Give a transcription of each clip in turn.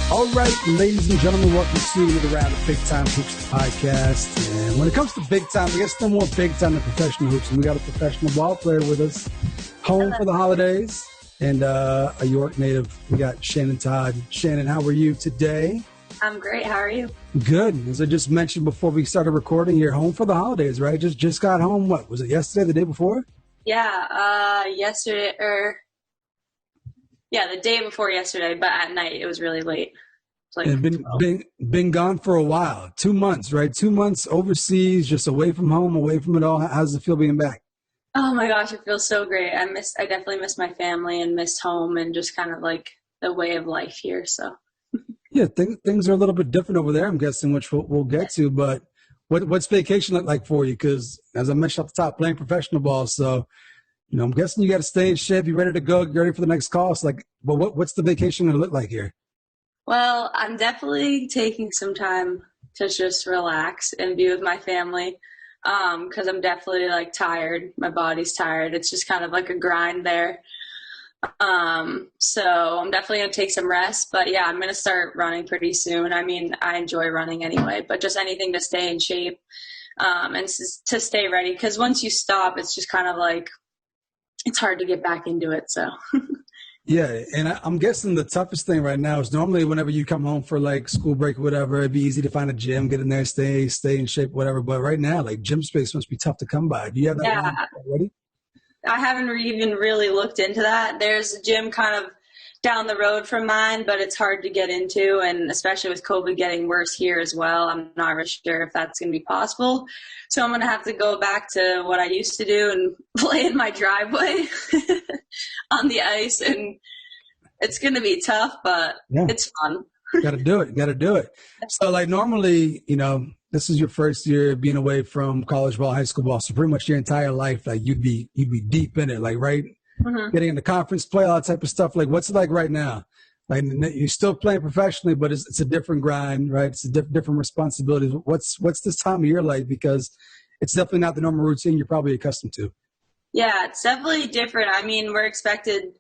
All right, ladies and gentlemen, welcome to another round of Big Time Hoops podcast. And when it comes to big time, I guess no more big time than professional hoops. And we got a professional ball player with us, home for the holidays, and a York native. We got Shannon Todd. Shannon, how are you today? I'm great. How are you? Good. As I just mentioned before we started recording, you're home for the holidays, right? Just got home. What was it? Yesterday, the day before? Yeah, yesterday, the day before yesterday, but at night it was really late. Like and been gone for a while. 2 months, right? 2 months overseas, just away from home, away from it all. How does it feel being back? Oh my gosh, it feels so great. I definitely miss my family and missed home and just kind of like the way of life here. So yeah, things are a little bit different over there, I'm guessing, which we'll get to. But what's vacation look like for you? Because as I mentioned at the top, playing professional ball, so I'm guessing you got to stay in shape. You ready to go? Get ready for the next call. It's like, well, what's the vacation going to look like here? Well, I'm definitely taking some time to just relax and be with my family because I'm definitely like tired. My body's tired. It's just kind of like a grind there. So I'm definitely going to take some rest. But, yeah, I'm going to start running pretty soon. I mean, I enjoy running anyway, but just anything to stay in shape and to stay ready because once you stop, it's just kind of like it's hard to get back into it. So yeah, and I'm guessing the toughest thing right now is normally whenever you come home for like school break or whatever, it'd be easy to find a gym, get in there, stay in shape, whatever. But right now, like gym space must be tough to come by. Do you have that already? I haven't even really looked into that. There's a gym kind of down the road from mine, but it's hard to get into, and especially with COVID getting worse here as well, I'm not really sure if that's going to be possible. So I'm going to have to go back to what I used to do and play in my driveway on the ice, and it's going to be tough, but It's fun. Got to do it. So like normally, this is your first year being away from college ball, high school ball. So pretty much your entire life, like you'd be deep in it, like, right? Mm-hmm. Getting into conference play, all that type of stuff. Like what's it like right now? Like you're still playing professionally, but it's a different grind, right? It's a different responsibilities. What's this time of year like? Because it's definitely not the normal routine you're probably accustomed to. Yeah, it's definitely different. I mean, we're expected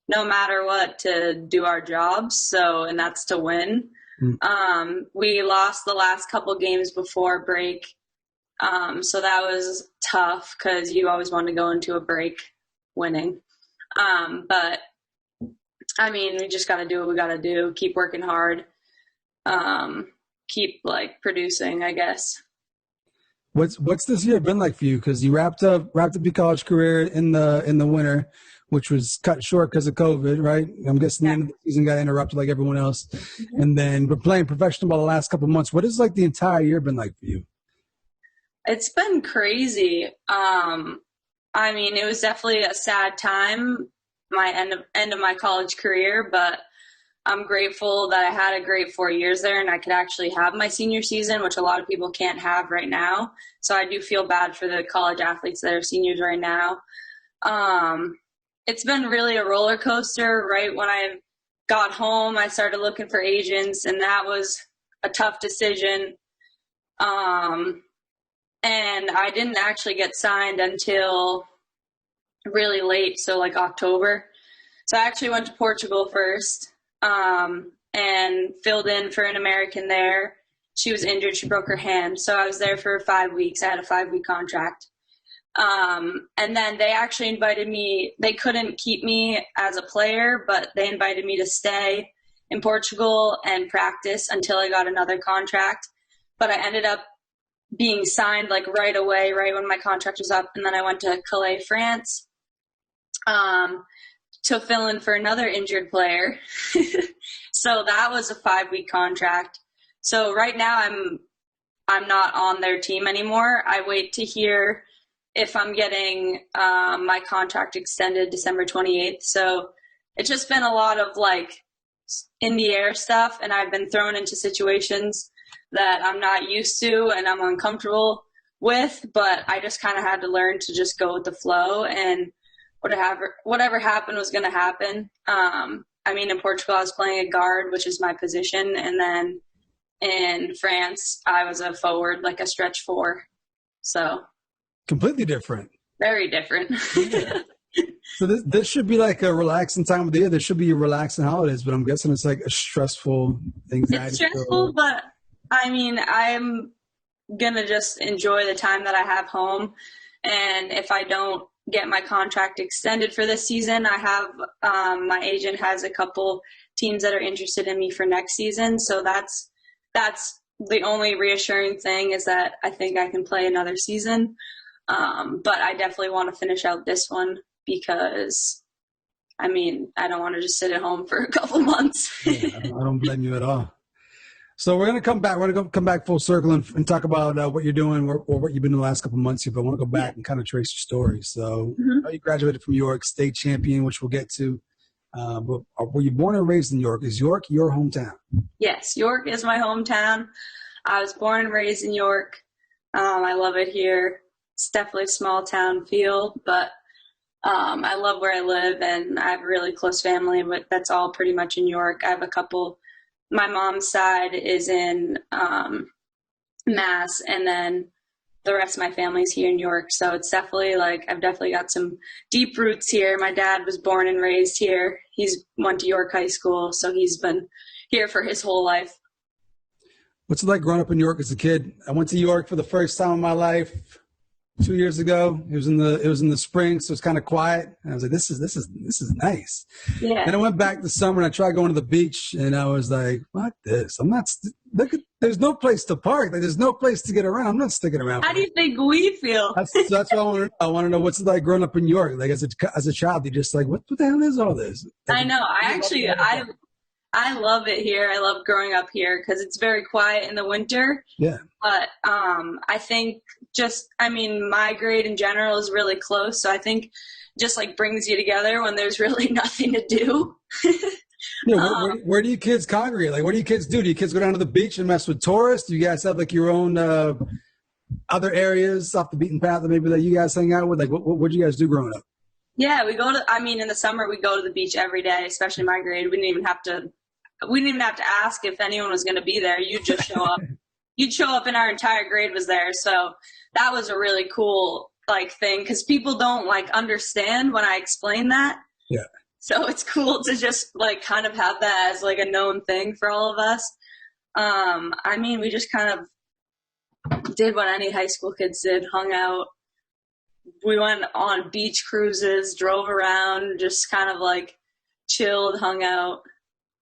no matter what to do our jobs. And that's to win. Mm. We lost the last couple games before break. So that was tough because you always want to go into a break winning. But I mean, we just got to do what we got to do. Keep working hard. Keep like producing, I guess. What's this year been like for you? Because you wrapped up your college career in the winter, which was cut short because of COVID, right? I'm guessing the end of the season got interrupted like everyone else. Mm-hmm. And then we're playing professional ball the last couple of months. What has like the entire year been like for you? It's been crazy. I mean, it was definitely a sad time, my end of my college career, but I'm grateful that I had a great 4 years there and I could actually have my senior season, which a lot of people can't have right now. So I do feel bad for the college athletes that are seniors right now. It's been really a roller coaster. Right when I got home, I started looking for agents, and that was a tough decision. And I didn't actually get signed until really late, so like October. So I actually went to Portugal first and filled in for an American there. She was injured. She broke her hand. So I was there for 5 weeks. I had a 5-week contract. And then they actually invited me. They couldn't keep me as a player, but they invited me to stay in Portugal and practice until I got another contract. But I ended up being signed like right away, right when my contract was up. And then I went to Calais, France, to fill in for another injured player. So that was a 5-week contract. So right now I'm not on their team anymore. I wait to hear if I'm getting my contract extended December 28th. So it's just been a lot of like in the air stuff, and I've been thrown into situations that I'm not used to and I'm uncomfortable with, but I just kind of had to learn to just go with the flow, and whatever happened was going to happen. I mean, in Portugal, I was playing a guard, which is my position, and then in France, I was a forward, like a stretch four. So completely different. Very different. Yeah. So this should be like a relaxing time of the year. There should be relaxing holidays, but I'm guessing it's like a stressful, It's anxiety stressful, filled. but I mean, I'm gonna just enjoy the time that I have home. And if I don't get my contract extended for this season, I have my agent has a couple teams that are interested in me for next season. So that's the only reassuring thing, is that I think I can play another season. But I definitely want to finish out this one because, I mean, I don't want to just sit at home for a couple months. Yeah, I don't blame you at all. So we're gonna come back. We're gonna come back full circle and talk about what you're doing or what you've been doing the last couple of months here. But I want to go back and kind of trace your story. So you graduated from York, state champion, which we'll get to. But were you born and raised in York? Is York your hometown? Yes, York is my hometown. I was born and raised in York. I love it here. It's definitely a small town feel, but I love where I live, and I have a really close family, but that's all pretty much in York. I have a couple. My mom's side is in Mass, and then the rest of my family's here in York. So it's definitely like I've definitely got some deep roots here. My dad was born and raised here. He's went to York High School, so he's been here for his whole life. What's it like growing up in York as a kid? I went to York for the first time in my life 2 years ago. It was in the spring, so it's kind of quiet. And I was like, this is nice. Yeah. And I went back this summer and I tried going to the beach, and I was like, fuck this. I'm not. There's no place to park. Like, there's no place to get around. I'm not sticking around. How do you think we feel? That's what I want to know. I want to know what's it like growing up in York. Like as a child, you're just like, what the hell is all this? I know. I love it here. I love growing up here because it's very quiet in the winter. Yeah. But I think my grade in general is really close. So I think just like brings you together when there's really nothing to do. Yeah, where do you kids congregate? Like, what do you kids do? Do you kids go down to the beach and mess with tourists? Do you guys have like your own other areas off the beaten path that maybe that you guys hang out with? Like, what do you guys do growing up? Yeah, in the summer we go to the beach every day, especially my grade. We didn't even have to ask if anyone was going to be there. You'd just show up. You'd show up and our entire grade was there. So that was a really cool like thing because people don't like understand when I explain that. Yeah. So it's cool to just like kind of have that as like a known thing for all of us. We just kind of did what any high school kids did, hung out. We went on beach cruises, drove around, just kind of like chilled, hung out.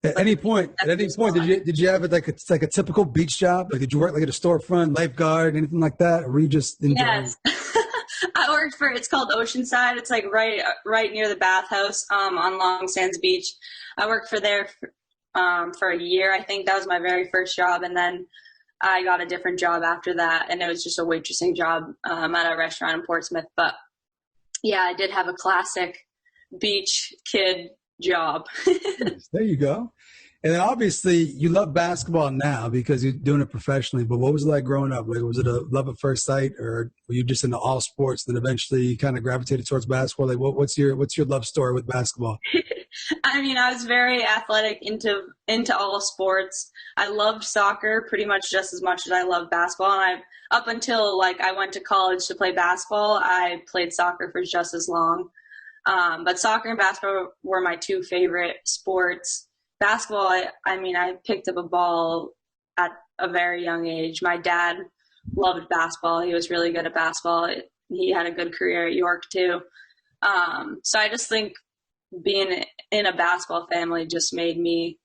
At any point, did you have like a typical beach job? Like, did you work like at a storefront, lifeguard, anything like that? Or were you just enjoying? Yes. I worked it's called Oceanside. It's like right near the bathhouse on Long Sands Beach. I worked for a year. I think that was my very first job. And then I got a different job after that. And it was just a waitressing job at a restaurant in Portsmouth. But yeah, I did have a classic beach kid job. There you go. And then obviously you love basketball now because you're doing it professionally, but what was it like growing up? Like, was it a love at first sight, or were you just into all sports then eventually you kind of gravitated towards basketball? Like, what's your love story with basketball? I was very athletic, into all sports. I loved soccer pretty much just as much as I loved basketball. And up until like I went to college to play basketball, I played soccer for just as long. But soccer and basketball were my two favorite sports. Basketball, I picked up a ball at a very young age. My dad loved basketball. He was really good at basketball. He had a good career at York too. So I just think being in a basketball family just made me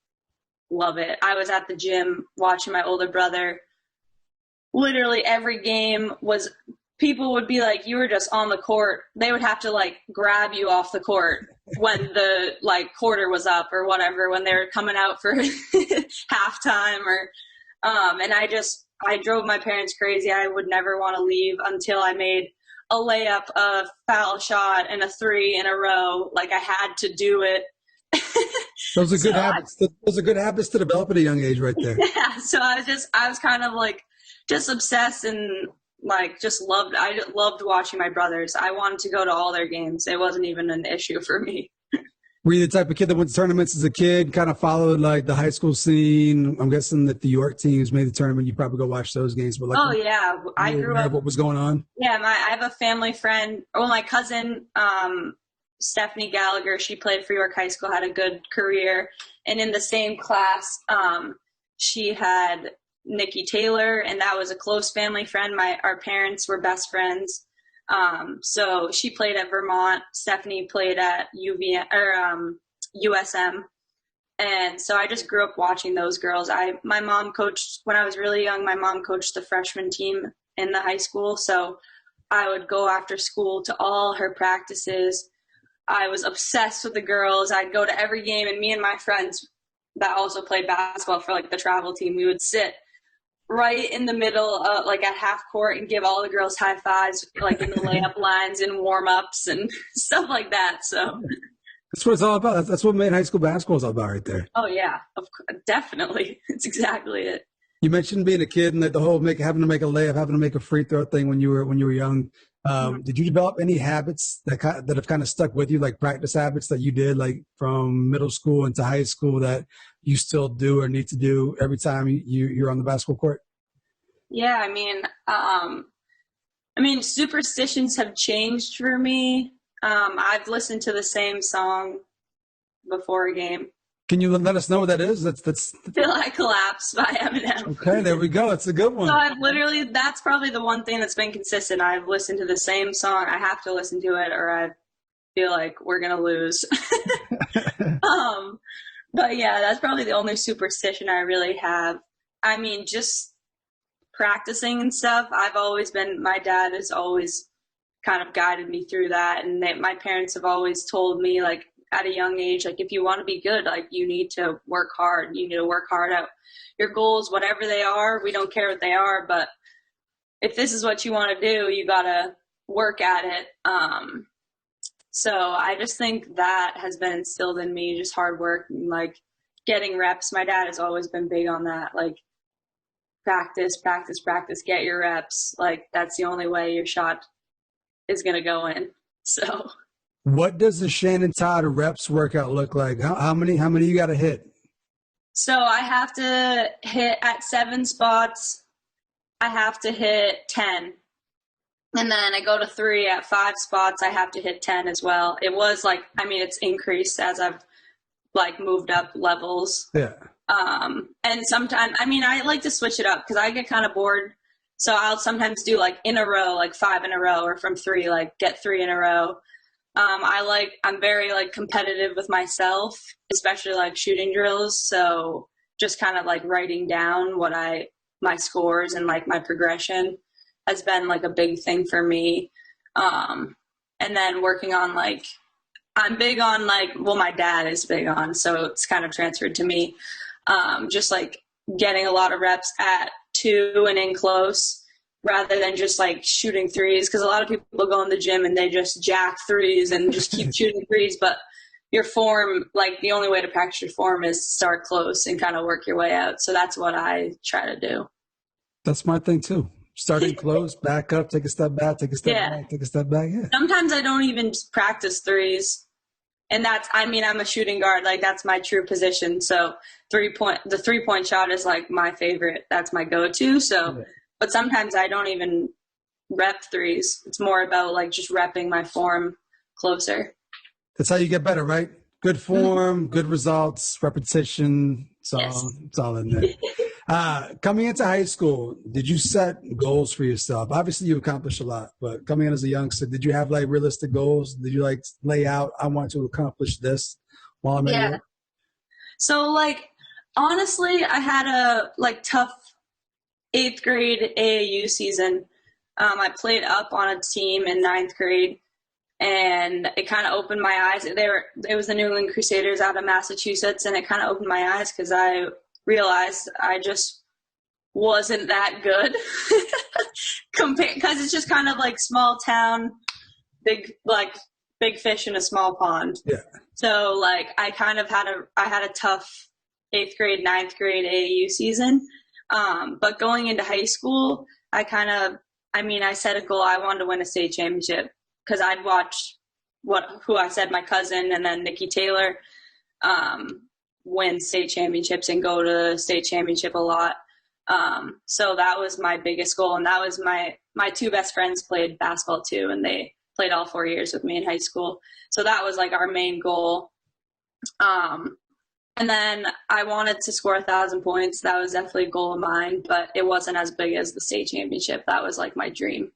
love it. I was at the gym watching my older brother. Literally every game was people would be like, you were just on the court. They would have to like grab you off the court when the like quarter was up or whatever, when they were coming out for halftime or, and I drove my parents crazy. I would never want to leave until I made a layup, a foul shot, and a three in a row. Like I had to do it. Those are good habits. Those are good habits to develop at a young age right there. Yeah. So I was kind of like just obsessed and like I loved watching my brothers. I wanted to go to all their games. It wasn't even an issue for me. Were you the type of kid that went to tournaments as a kid, kind of followed like the high school scene? I'm guessing that the York teams made the tournament. You probably go watch those games. But like, oh yeah, I grew up. What was going on? Yeah, I have a family friend. Well, my cousin Stephanie Gallagher. She played for York High School, had a good career. And in the same class, she had Nikki Taylor, and that was a close family friend. Our parents were best friends. So she played at Vermont. Stephanie played at USM. And so I just grew up watching those girls. My mom coached, when I was really young, my mom coached the freshman team in the high school. So I would go after school to all her practices. I was obsessed with the girls. I'd go to every game, and me and my friends that also played basketball for like the travel team, we would sit right in the middle, like at half court, and give all the girls high fives, like in the layup lines and warm ups and stuff like that. So that's what it's all about. That's what made high school basketball is all about, right there. Oh yeah, definitely. It's exactly it. You mentioned being a kid and like the whole having to make a layup, having to make a free throw thing when you were young. Did you develop any habits that have kind of stuck with you, like practice habits that you did like from middle school into high school that you still do or need to do every time you're on the basketball court? Yeah, I mean, superstitions have changed for me. I've listened to the same song before a game. Can you let us know what that is? That's Till I Collapse by Eminem. Okay, there we go. That's a good one. So that's probably the one thing that's been consistent. I've listened to the same song. I have to listen to it or I feel like we're going to lose. But yeah, that's probably the only superstition I really have. I mean, just practicing and stuff. My dad has always kind of guided me through that. And my parents have always told me, like, at a young age, like, if you want to be good, like, you need to work hard. You need to work hard at your goals, whatever they are. We don't care what they are, but if this is what you want to do, you got to work at it. So I just think that has been instilled in me, just hard work and like getting reps. My dad has always been big on that, like practice, get your reps. Like that's the only way your shot is going to go in. So what does the Shannon Todd reps workout look like? How many you got to hit? So I have to hit at 7 spots. I have to hit 10. And then I go to 3 at 5 spots. I have to hit 10 as well. It was like, it's increased as I've like moved up levels. Yeah. And sometimes, I like to switch it up because I get kind of bored. So I'll sometimes do like in a row, like 5 in a row, or from 3, like get 3 in a row. I'm very like competitive with myself, especially like shooting drills. So just kind of like writing down my scores and like my progression has been like a big thing for me. And then working on like, I'm big on like, well, my dad is big on, so it's kind of transferred to me. Just like getting a lot of reps at 2 and in close rather than just like shooting threes. Cause a lot of people go in the gym and they just jack threes and just keep shooting threes. But your form, like the only way to practice your form is to start close and kind of work your way out. So that's what I try to do. That's my thing too. Starting close, back up, take a step back, take a step back, take a step back. Yeah. Sometimes I don't even practice threes. And I'm a shooting guard. Like that's my true position. So the 3-point shot is like my favorite. That's my go-to. So, but sometimes I don't even rep threes. It's more about like just repping my form closer. That's how you get better, right? Good form, good results, repetition. It's all in there. Coming into high school, did you set goals for yourself? Obviously you accomplished a lot, but coming in as a youngster, did you have like realistic goals? Did you like lay out, I want to accomplish this while I'm in here? So like, honestly, I had a like tough 8th grade AAU season. I played up on a team in 9th grade and it kind of opened my eyes. It was the New England Crusaders out of Massachusetts, and it kind of opened my eyes because I realized I just wasn't that good because it's just kind of like small town, big fish in a small pond. Yeah. So like I had a tough 8th grade, 9th grade AAU season. But going into high school, I set a goal. I wanted to win a state championship because I'd watched my cousin and then Nikki Taylor, win state championships and go to state championship a lot. So that was my biggest goal. And that was my 2 best friends played basketball too. And they played all 4 years with me in high school. So that was like our main goal. And then I wanted to score 1,000 points. That was definitely a goal of mine, but it wasn't as big as the state championship. That was like my dream.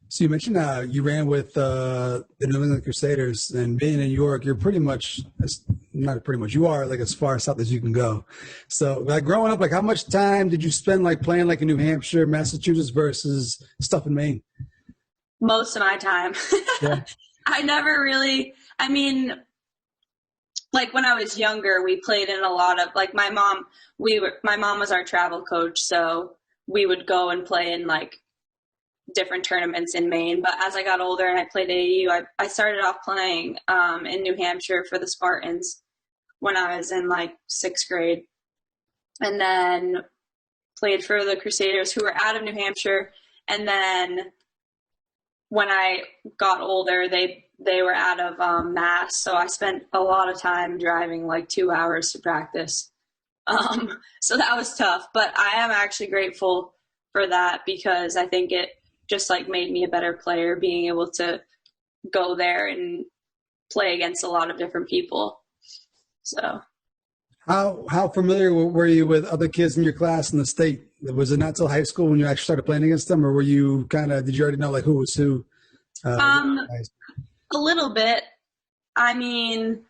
So you mentioned you ran with the New England Crusaders, and being in New York, you're pretty much, not pretty much, you are like as far south as you can go. So like growing up, like how much time did you spend like playing like in New Hampshire, Massachusetts versus stuff in Maine? Most of my time. Yeah. I never really, I mean, like when I was younger, we played in a lot of, like my mom was our travel coach. So we would go and play in like different tournaments in Maine. But as I got older and I played AAU, I started off playing in New Hampshire for the Spartans when I was in like 6th grade. And then played for the Crusaders, who were out of New Hampshire. And then when I got older, they were out of Mass. So I spent a lot of time driving like 2 hours to practice. So that was tough. But I am actually grateful for that because I think it just like made me a better player, being able to go there and play against a lot of different people. So how familiar were you with other kids in your class in the state? Was it not till high school when you actually started playing against them, or were you did you already know like who was who? A little bit. I mean,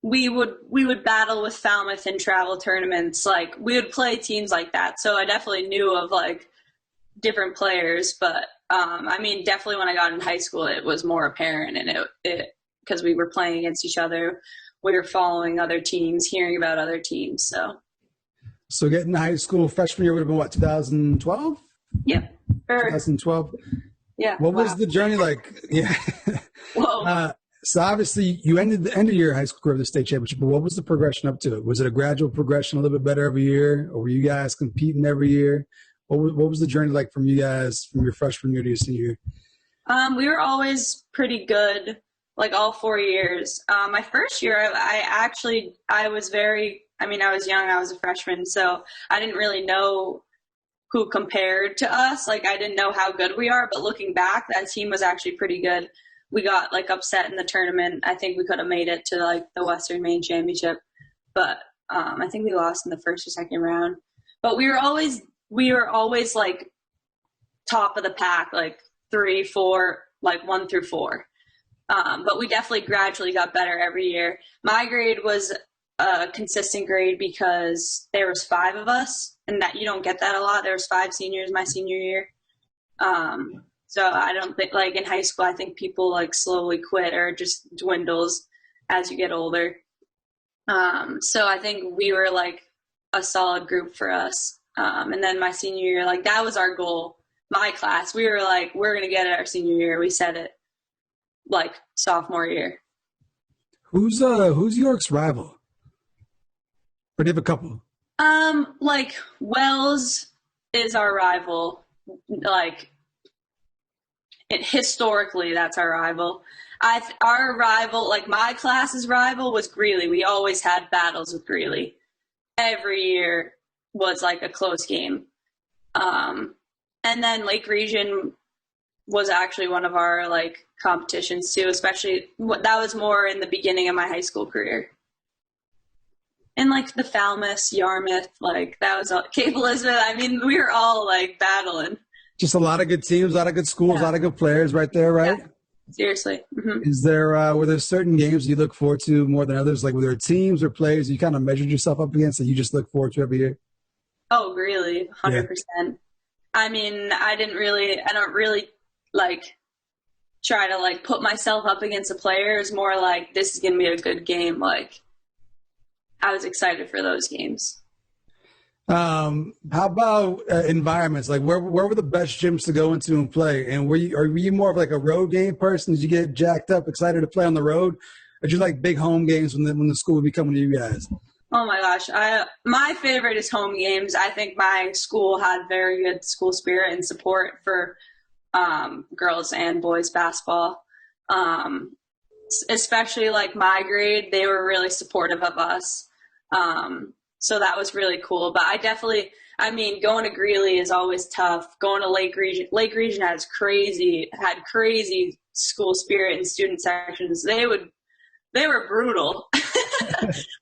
we would battle with Falmouth in travel tournaments. Like we would play teams like that. So I definitely knew of like different players, but I mean, definitely when I got in high school, it was more apparent, and it because we were playing against each other, we were following other teams, hearing about other teams. So getting to high school freshman year would have been what, 2012? Yeah, 2012. Yeah. What was the journey like? Yeah. Whoa. So obviously you ended your high school career with the state championship, but what was the progression up to it? Was it a gradual progression, a little bit better every year, or were you guys competing every year? What was the journey like from you guys from your freshman year to your senior year? We were always pretty good, like all 4 years. My first year, I was young, I was a freshman, so I didn't really know who compared to us. Like I didn't know how good we are, but looking back, that team was actually pretty good. We got like upset in the tournament. I think we could have made it to like the Western Maine Championship, but I think we lost in the first or second round. But we were always like top of the pack, like 3, 4, like 1 through 4. But we definitely gradually got better every year. My grade was a consistent grade because there was 5 of us, and that you don't get that a lot. There was 5 seniors my senior year. So I don't think, like in high school, I think people like slowly quit or just dwindles as you get older. So I think we were like a solid group for us. And then my senior year, like that was our goal. My class, we were like, we're going to get it our senior year. We said it like sophomore year. Who's York's rival? Or do you have a couple? Like Wells is our rival. Like historically, that's our rival. Our rival, like my class's rival, was Greeley. We always had battles with Greeley. Every year was like a close game. And then Lake Region was actually one of our like competitions too, especially that was more in the beginning of my high school career. And like the Falmouth, Yarmouth, like that was all, Cape Elizabeth. I mean, we were all like battling. Just a lot of good teams, a lot of good schools, a lot of good players right there, right? Yeah. Seriously. Mm-hmm. Is there were there certain games you look forward to more than others? Like were there teams or players you kind of measured yourself up against that you just look forward to every year? Oh, really? 100%. Yeah. I mean, I don't really like try to like put myself up against a player. It's more like this is going to be a good game. Like I was excited for those games. How about environments? Like where were the best gyms to go into and play? And were you more of like a road game person? Did you get jacked up, excited to play on the road? Or did you like big home games when the school would be coming to you guys? Oh my gosh. My favorite is home games. I think my school had very good school spirit and support for girls and boys basketball. Especially like my grade, they were really supportive of us. So that was really cool. But I I mean, going to Greeley is always tough. Going to Lake Region had crazy school spirit and student sections. They were brutal,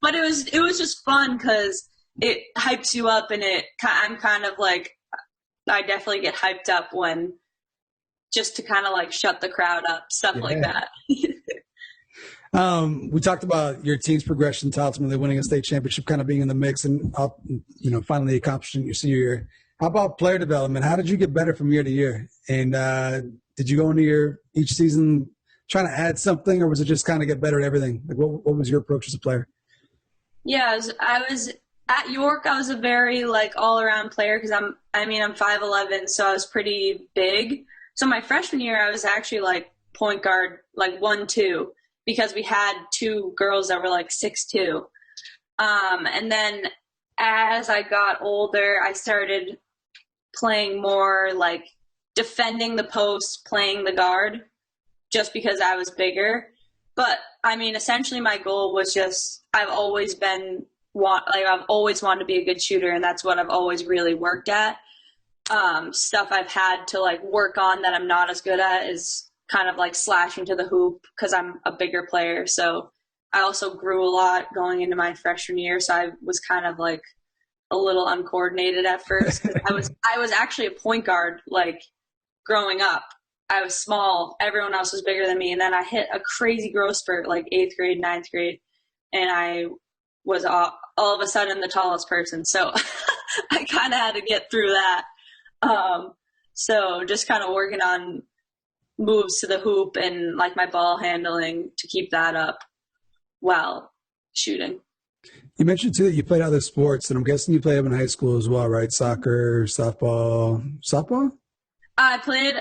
but it was just fun because it hypes you up, and I'm kind of like, I definitely get hyped up when just to kind of like shut the crowd up, stuff like that. We talked about your team's progression to ultimately winning a state championship, kind of being in the mix and, finally accomplishing your senior year. How about player development? How did you get better from year to year? And did you go into each season trying to add something, or was it just kind of get better at everything? Like, what was your approach as a player? Yeah, I was at York. I was a very like all around player because I'm 5'11", so I was pretty big. So my freshman year, I was actually like point guard, like 1-2. Because we had 2 girls that were like 6'2". And then as I got older, I started playing more like defending the post, playing the guard, just because I was bigger. But I mean, essentially my goal was just, I've always wanted to be a good shooter, and that's what I've always really worked at. Stuff I've had to like work on that I'm not as good at is kind of like slashing to the hoop because I'm a bigger player. So I also grew a lot going into my freshman year. So I was kind of like a little uncoordinated at first. I was actually a point guard, like growing up. I was small. Everyone else was bigger than me. And then I hit a crazy growth spurt, like 8th grade, 9th grade. And I was all of a sudden the tallest person. So I kind of had to get through that. So just kind of working on moves to the hoop and like my ball handling to keep that up while shooting. You mentioned too that you played other sports, and I'm guessing you played them in high school as well, right? Soccer, softball? I played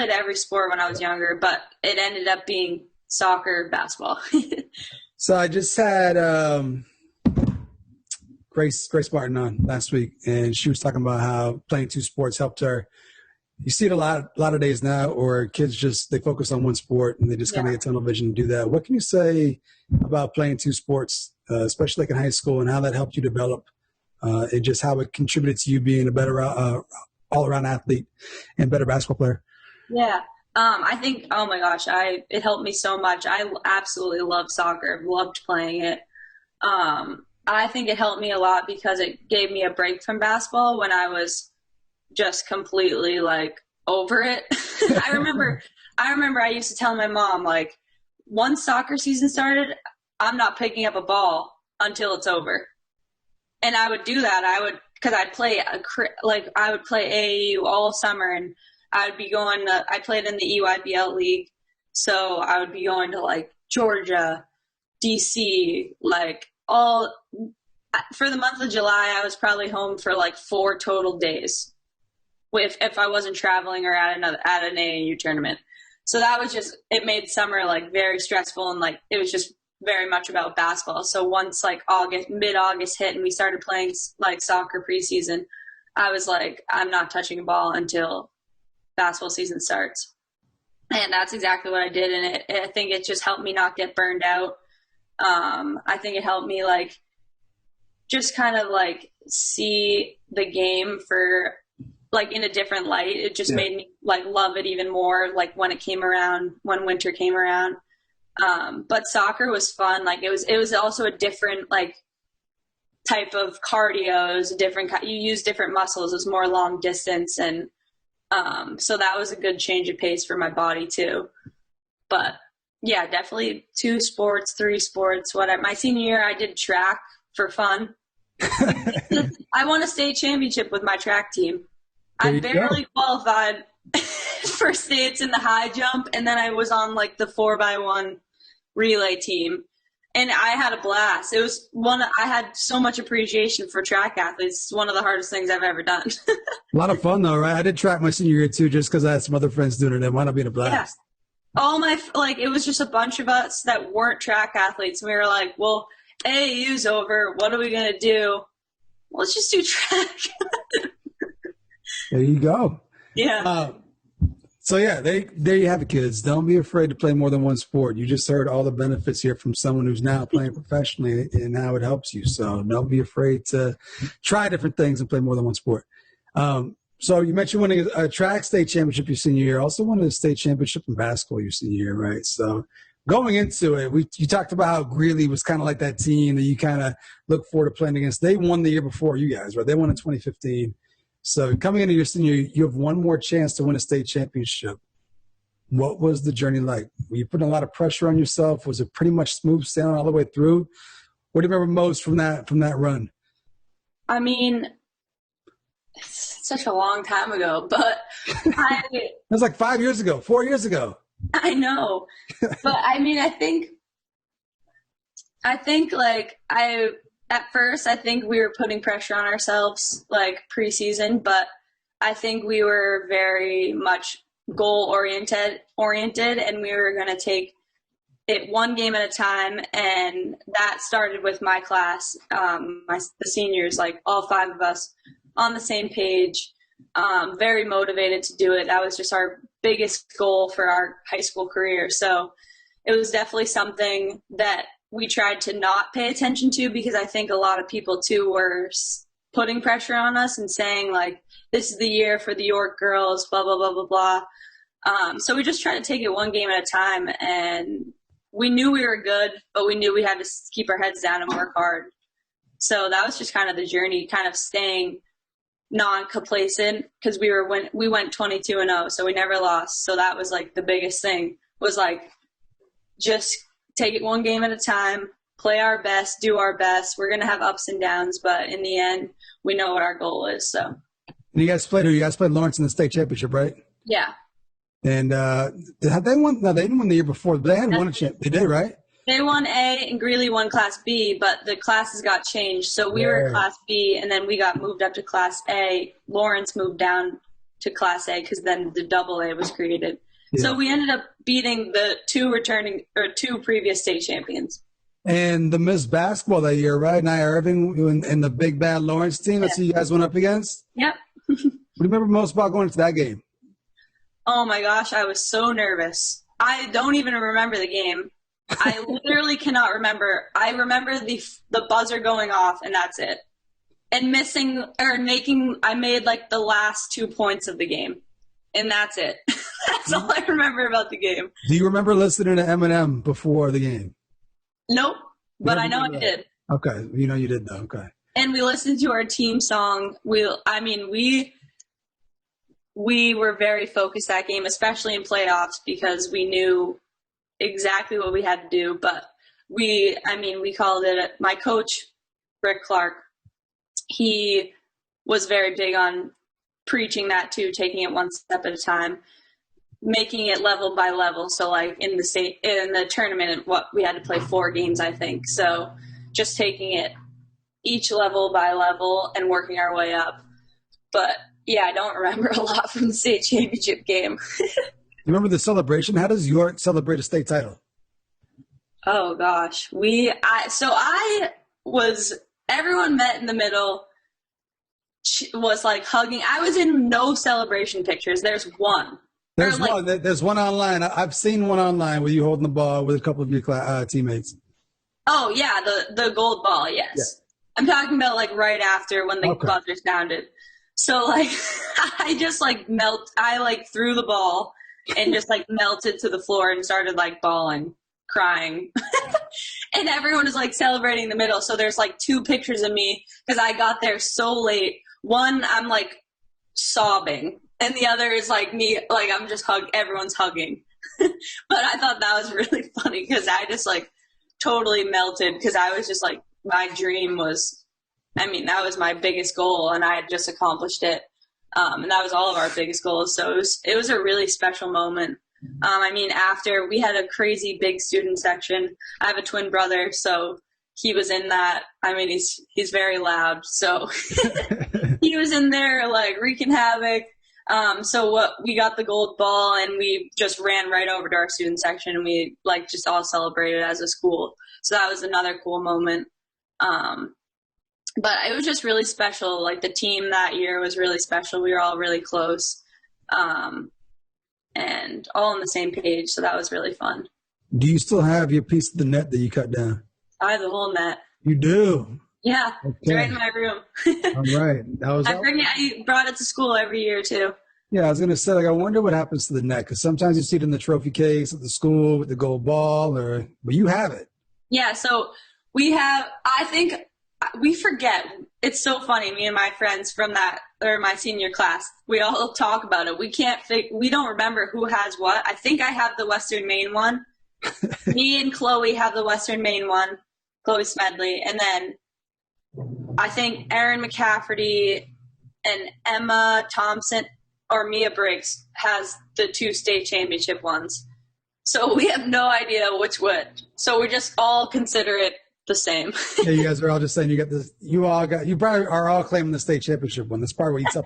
every sport when I was younger, but it ended up being soccer, basketball. So I just had Grace Martin on last week, and she was talking about how playing 2 sports helped her. You see it a lot of days now, or kids they focus on one sport and they just kind of get tunnel vision to do that. What can you say about playing 2 sports, especially like in high school, and how that helped you develop, and just how it contributed to you being a better all-around athlete and better basketball player? Yeah. I think, oh my gosh, it helped me so much. I absolutely love soccer. Loved playing it. I think it helped me a lot because it gave me a break from basketball when I was just completely like over it. I remember I used to tell my mom, like, once soccer season started, I'm not picking up a ball until it's over. And I would do that. Because I would play AAU all summer, and I played in the EYBL league. So I would be going to like Georgia, DC, like for the month of July, I was probably home for like 4 total days. If I wasn't traveling or at an AAU tournament. So that was it made summer like very stressful, and like it was just very much about basketball. So once like mid-August hit and we started playing like soccer preseason, I was like, I'm not touching a ball until basketball season starts. And that's exactly what I did. And I think it just helped me not get burned out. I think it helped me like just kind of like see the game for like in a different light. It just made me like love it even more, like when winter came around. But soccer was fun. Like it was also a different like type of cardio. It was you use different muscles. It was more long distance. And so that was a good change of pace for my body too. But yeah, definitely 2 sports, 3 sports. My senior year, I did track for fun. I won a state championship with my track team. I barely qualified for states in the high jump, and then I was on like the 4x1 relay team, and I had a blast. It was I had so much appreciation for track athletes. It's one of the hardest things I've ever done. A lot of fun though, right? I did track my senior year too, just because I had some other friends doing it, and it wound up being a blast. Yeah. It was just a bunch of us that weren't track athletes. We were like, well, AAU's over. What are we going to do? Well, let's just do track. There you go. Yeah. So yeah, there you have it, kids. Don't be afraid to play more than one sport. You just heard all the benefits here from someone who's now playing professionally and how it helps you. So don't be afraid to try different things and play more than one sport. So you mentioned winning a track state championship your senior year. Also won a state championship in basketball your senior year, right? So going into it, you talked about how Greeley was kind of like that team that you kind of look forward to playing against. They won the year before you guys, right? They won in 2015. So coming into your senior year, you have one more chance to win a state championship. What was the journey like? Were you putting a lot of pressure on yourself? Was it pretty much smooth sailing all the way through? What do you remember most from that run? I mean, it's such a long time ago, but it was like 5 years ago, 4 years ago. I know, but I mean, I think at first, I think we were putting pressure on ourselves like preseason, but I think we were very much goal oriented, and we were going to take it one game at a time. And that started with my class, the seniors, like all 5 of us on the same page, very motivated to do it. That was just our biggest goal for our high school career. So it was definitely something that we tried to not pay attention to, because I think a lot of people too were putting pressure on us and saying like, this is the year for the York girls, blah, blah, blah, blah, blah. So we just tried to take it one game at a time, and we knew we were good, but we knew we had to keep our heads down and work hard. So that was just kind of the journey, kind of staying non-complacent, because we went 22-0, so we never lost. So that was like the biggest thing, was like, just take it one game at a time, play our best, do our best. We're going to have ups and downs, but in the end, we know what our goal is. So. And you guys played Lawrence in the state championship, right? Yeah. And have they won? No, they didn't win the year before, but they had won a champ. They did, right? They won A and Greeley won Class B, but the classes got changed. So we were Class B, and then we got moved up to Class A. Lawrence moved down to Class A because then the double A was created. Yeah. So we ended up beating the two previous state champions. And the Miss Basketball that year, right? Nia Irving and the big bad Lawrence team. That's who you guys went up against? Yep. What do you remember most about going into that game? Oh my gosh, I was so nervous. I don't even remember the game. I literally cannot remember. I remember the buzzer going off, and that's it. And I made like the last 2 points of the game, and that's it. That's all I remember about the game. Do you remember listening to Eminem before the game? Nope, but I know I did. Okay, you know you did though. Okay. And we listened to our team song. We were very focused that game, especially in playoffs, because we knew exactly what we had to do. But we called it. My coach, Rick Clark, he was very big on preaching that too, taking it one step at a time, making it level by level. So like in the tournament, we had to play 4 games, I think. So just taking it each level by level and working our way up. But yeah, I don't remember a lot from the state championship game. You remember the celebration? How does York celebrate a state title? Oh gosh. Everyone met in the middle, was like hugging. I was in no celebration pictures. There's one. There's one online. I've seen one online where you holding the ball with a couple of your teammates. Oh yeah, the gold ball. Yes, yeah. I'm talking about like right after when the buzzer sounded. So like, I just like I threw the ball and just like melted to the floor and started like bawling, crying, and everyone is like celebrating in the middle. So there's like 2 pictures of me because I got there so late. One, I'm like sobbing. And the other is like me, like I'm just everyone's hugging. But I thought that was really funny because I just like totally melted because I was just like, my dream was, that was my biggest goal and I had just accomplished it. And that was all of our biggest goals. So it was a really special moment. After we had a crazy big student section, I have a twin brother, so he was in that. He's very loud. So he was in there like wreaking havoc. We got the gold ball and we just ran right over to our student section and we like just all celebrated as a school. So that was another cool moment. But it was just really special. Like the team that year was really special. We were all really close. And and all on the same page. So that was really fun. Do you still have your piece of the net that you cut down? I have the whole net. You do? Yeah, Okay. it's right in my room. All right. I brought it to school every year too. Yeah, I was going to say, like, I wonder what happens to the net, because sometimes you see it in the trophy case at the school with the gold ball, but you have it. Yeah, so I think we forget. It's so funny, me and my friends from my senior class, we all talk about it. We don't remember who has what. I think I have the Western Maine one. Me and Chloe have the Western Maine one, Chloe Smedley. And then I think Erin McCafferty and Emma Thompson or Mia Briggs has the 2 state championship ones. So we have no idea which would. So we just all consider it the same. Yeah, you guys are all just saying you got this. You probably are all claiming the state championship one. That's probably what eats up.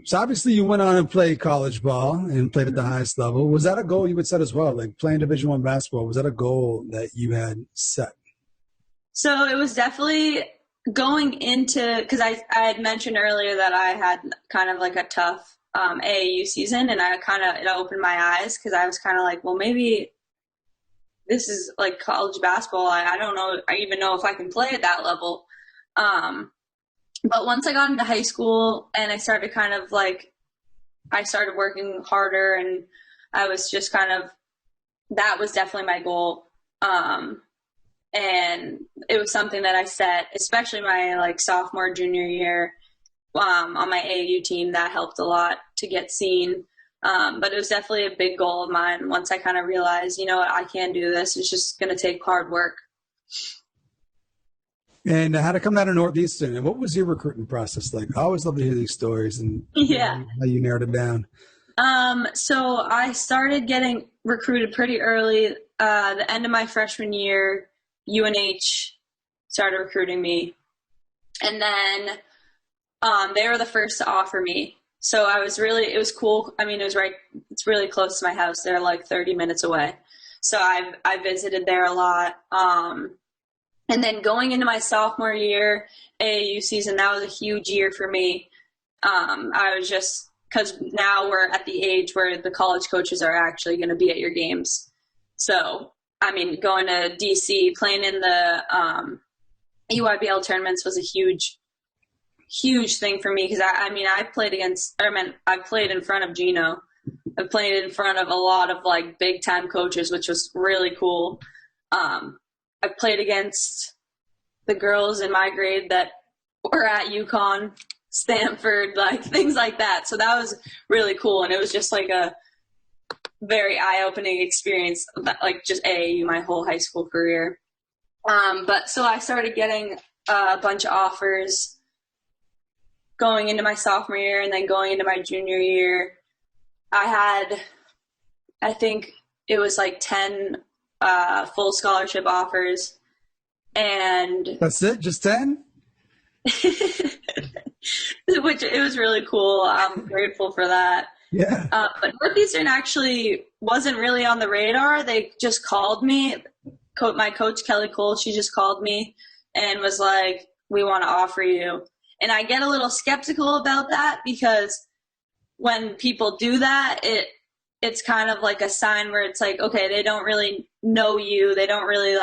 So obviously you went on and played college ball and played at the highest level. Was that a goal you would set as well? Like playing Division I basketball, was that a goal that you had set? So it was definitely going into, because I had mentioned earlier that I had kind of like a tough AAU season, and it opened my eyes, because I was kind of like, well, maybe this is like college basketball. I don't know. I even know if I can play at that level. But once I got into high school and I started I started working harder, and I was just that was definitely my goal. And it was something that I set, especially my sophomore, junior year, on my AAU team. That helped a lot to get seen. But it was definitely a big goal of mine once I kind of realized, you know what, I can do this. It's just going to take hard work. And how to come out of Northeastern, and what was your recruiting process like? I always love to hear these stories and yeah, how you narrowed it down. So I started getting recruited pretty early. The end of my freshman year, UNH started recruiting me. And then they were the first to offer me. So it was cool. I mean, it's really close to my house. They're like 30 minutes away. So I visited there a lot. And then going into my sophomore year AAU season, that was a huge year for me. I was just, because now we're at the age where the college coaches are actually going to be at your games. So, I mean, going to DC, playing in the EYBL tournaments was a huge thing for me, because I played in front of Gino. I played in front of a lot of big time coaches, which was really cool. I played against the girls in my grade that were at UConn, Stanford, things like that. So that was really cool, and it was just a very eye-opening experience, just AAU my whole high school career. But so I started getting a bunch of offers going into my sophomore year, and then going into my junior year. I think it was 10 full scholarship offers, and that's it, just 10. Which it was really cool. I'm grateful for that. Yeah. But Northeastern actually wasn't really on the radar. They just called me. My coach, Kelly Cole, she just called me and was like, "We want to offer you." And I get a little skeptical about that, because when people do that, it's kind of like a sign where it's okay, they don't really know you. They don't really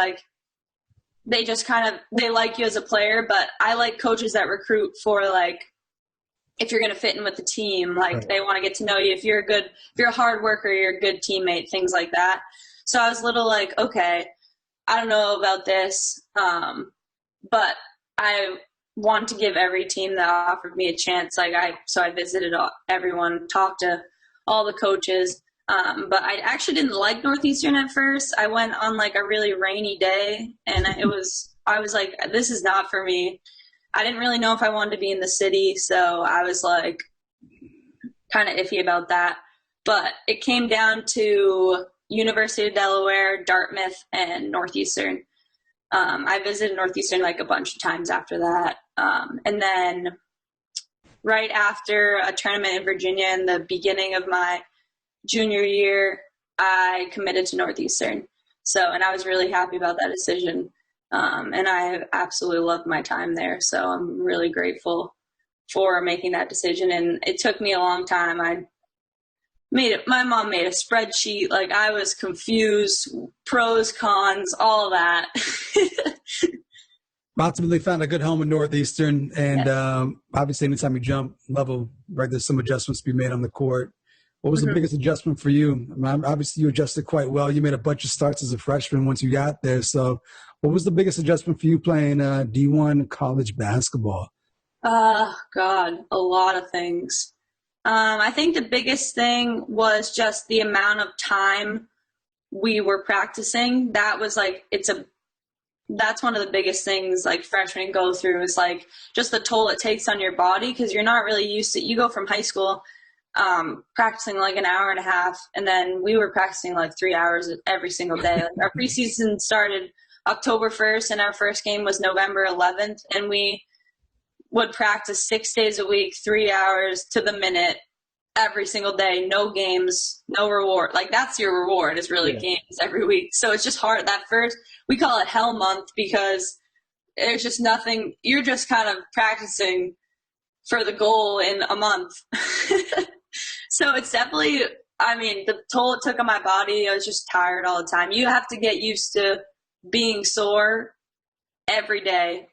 they just they like you as a player. But I like coaches that recruit for if you're going to fit in with the team, right. They want to get to know you. If you're a hard worker, you're a good teammate, things like that. So I was a little okay, I don't know about this. But I want to give every team that offered me a chance. So I visited everyone, talked to all the coaches. But I actually didn't like Northeastern at first. I went on a really rainy day, and I was like, this is not for me. I didn't really know if I wanted to be in the city, so I was kind of iffy about that. But it came down to University of Delaware, Dartmouth, and Northeastern. I visited Northeastern a bunch of times after that. And then right after a tournament in Virginia in the beginning of my junior year, I committed to Northeastern. And I was really happy about that decision. And I absolutely loved my time there. So I'm really grateful for making that decision. And it took me a long time. My mom made a spreadsheet. Like, I was confused, pros, cons, all of that. Ultimately found a good home in Northeastern, and obviously anytime you jump level, right, there's some adjustments to be made on the court. What was the biggest adjustment for you? I mean, obviously you adjusted quite well. You made a bunch of starts as a freshman once you got there. So what was the biggest adjustment for you playing D1 college basketball? God, a lot of things. I think the biggest thing was just the amount of time we were practicing. That was like, that's one of the biggest things like freshmen go through, is like just the toll it takes on your body, because you're not really used to, you go from high school practicing like an hour and a half, and then we were practicing like 3 hours every single day. Like, our preseason started October 1st and our first game was November 11th, and we would practice 6 days a week, 3 hours to the minute every single day. No games, no reward. Like, that's your reward, is really games every week. So it's just hard. That first, we call it hell month, because there's just nothing. You're just kind of practicing for the goal in a month. So it's definitely, I mean, the toll it took on my body. I was just tired all the time. You have to get used to being sore every day,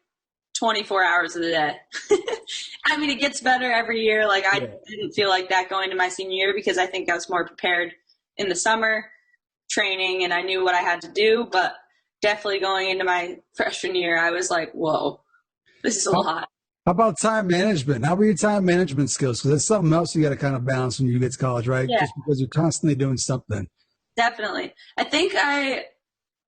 24 hours of the day. I mean, it gets better every year. Like, I didn't feel like that going to my senior year, because I think I was more prepared in the summer training and I knew what I had to do. But definitely going into my freshman year, I was like, whoa, this is a lot. How about time management? How were your time management skills? Because that's something else you got to kind of balance when you get to college, right? Yeah. Just because you're constantly doing something. Definitely. I think I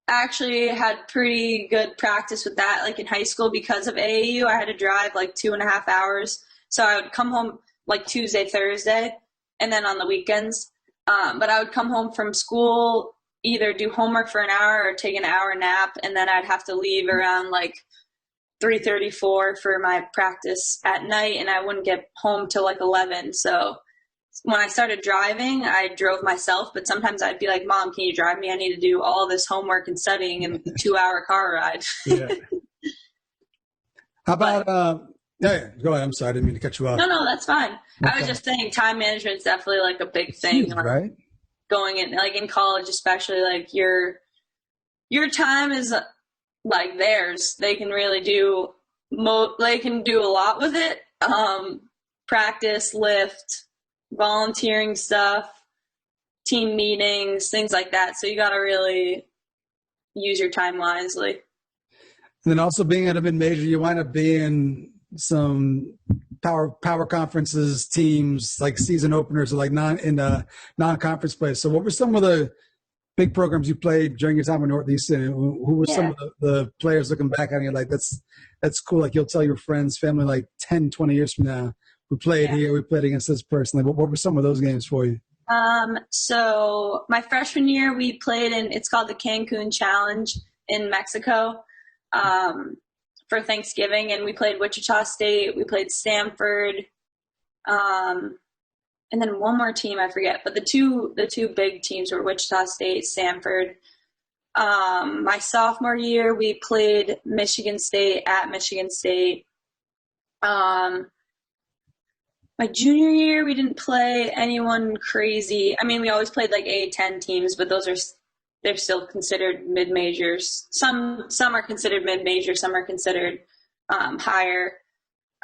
actually had pretty good practice with that, like in high school, because of AAU. I had to drive like 2.5 hours. So I would come home like Tuesday, Thursday, and then on the weekends. But I would come home from school, either do homework for an hour or take an hour nap, and then I'd have to leave around like 3:34 for my practice at night, and I wouldn't get home till like 11. So when I started driving, I drove myself, but sometimes I'd be like, Mom, can you drive me? I need to do all this homework and studying in a 2-hour car ride. Yeah. How about, go ahead. I'm sorry. I didn't mean to cut you off. No, that's fine. Okay. I was just saying time management is definitely like a big thing. Huge, right? Going in, like in college, especially, like your time is like theirs. They can really do, they can do a lot with it. Practice, lift, volunteering stuff, team meetings, things like that. So you got to really use your time wisely. And then also being at a mid-major, you wind up being some power conferences, teams, like season openers, or like non-conference plays. So what were some of the big programs you played during your time in Northeastern? Who were some of the players looking back on you like, that's cool? Like, you'll tell your friends, family, like 10, 20 years from now, we played here, we played against this person. Like, what were some of those games for you? So my freshman year, we played it's called the Cancun Challenge in Mexico for Thanksgiving, and we played Wichita State, we played Stanford, and then one more team I forget, but the two big teams were Wichita State, Stanford. My sophomore year, we played Michigan State at Michigan State. My junior year, we didn't play anyone crazy. I mean, we always played like A-10 teams, but they're still considered mid-majors. Some are considered mid-major, some are considered higher.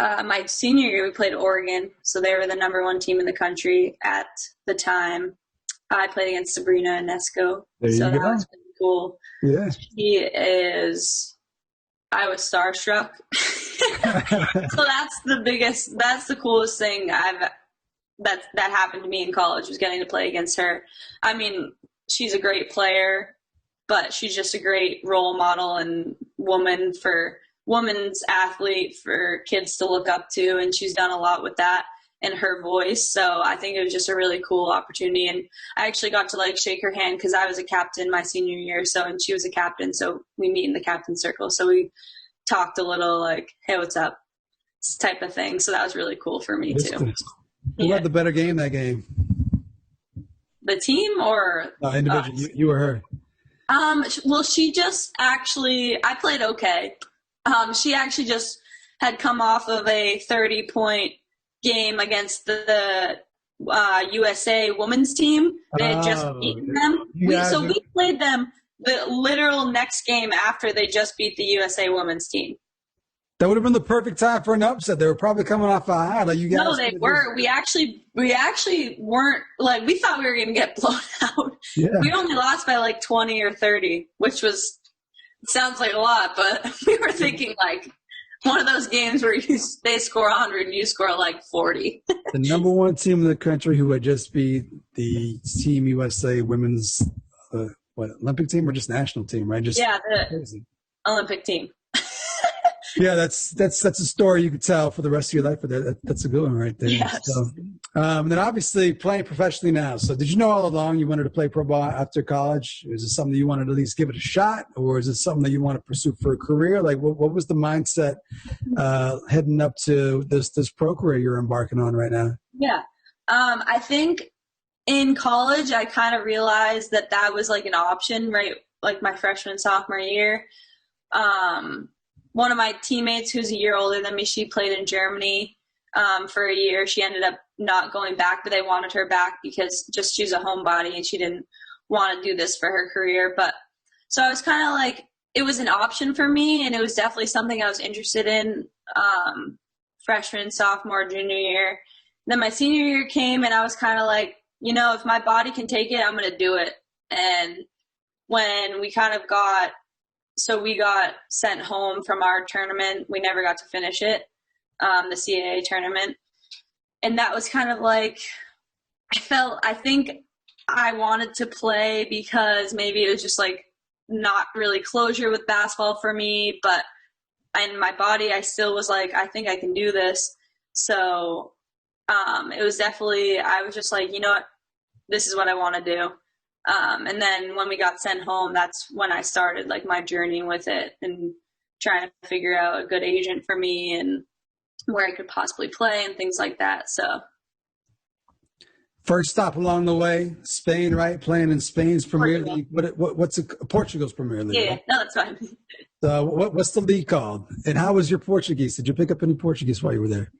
My senior year, we played Oregon, so they were the #1 team in the country at the time. I played against Sabrina Ionesco, so that was pretty cool. Yeah, I was starstruck. So that's the coolest thing that happened to me in college, was getting to play against her. I mean, she's a great player, but she's just a great role model and woman's athlete for kids to look up to, and she's done a lot with that and her voice. So I think it was just a really cool opportunity, and I actually got to like shake her hand because I was a captain my senior year, and she was a captain, so we meet in the captain circle, so we talked a little like, hey, what's up, this type of thing. So that was really cool for me too. Who had the better game that game? The team or individual? You or her? Well, she just actually, I played okay. She actually just had come off of a 30-point game against the USA women's team. They had just beaten them. Yeah, we played them the literal next game after they just beat the USA women's team. that would have been the perfect time for an upset. They were probably coming off a high. Like you guys. No, they were. We actually weren't, like, we thought we were going to get blown out. Yeah. We only lost by like 20 or 30, which was, sounds like a lot, but we were thinking like one of those games where they score 100 and you score like 40. The number one team in the country who had just beat the Team USA women's Olympic team or just national team, right? Just the crazy. Olympic team. Yeah, that's a story you could tell for the rest of your life. But that's a good one right there. Yes. So, and then obviously playing professionally now. So did you know all along you wanted to play pro ball after college? Is it something that you wanted to at least give it a shot, or is it something that you want to pursue for a career? Like what was the mindset heading up to this pro career you're embarking on right now? Yeah, I think in college I kind of realized that was like an option, right? Like my freshman, sophomore year. One of my teammates who's a year older than me, she played in Germany for a year. She ended up not going back, but they wanted her back because just she's a homebody and she didn't want to do this for her career. But so I was kind of like, it was an option for me, and it was definitely something I was interested in freshman, sophomore, junior year. Then my senior year came, and I was kind of like, if my body can take it, I'm going to do it. And when we kind of we got sent home from our tournament. We never got to finish it, the CAA tournament. And that was kind of like, I think I wanted to play because maybe it was just like not really closure with basketball for me, but in my body, I still was like, I think I can do this. So it was definitely, I was just like, you know what, this is what I want to do. And then when we got sent home, that's when I started like my journey with it and trying to figure out a good agent for me and where I could possibly play and things like that. So first stop along the way, Spain, right? Playing in Spain's Premier League. What's Portugal's Premier League? Yeah, no, that's fine. So what's the league called? And how was your Portuguese? Did you pick up any Portuguese while you were there?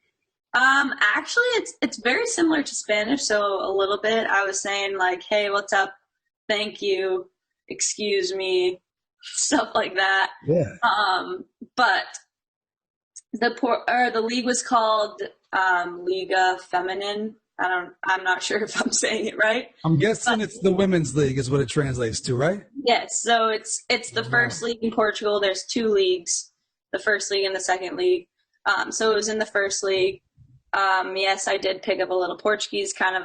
Actually, it's very similar to Spanish. So a little bit. I was saying like, hey, what's up? Thank you, excuse me, stuff like that. Yeah. But the league was called Liga Feminine. I'm not sure if I'm saying it right. I'm guessing it's the women's league is what it translates to, right? Yes. So it's the first league in Portugal. There's two leagues, the first league and the second league. So it was in the first league. Yes, I did pick up a little Portuguese kind of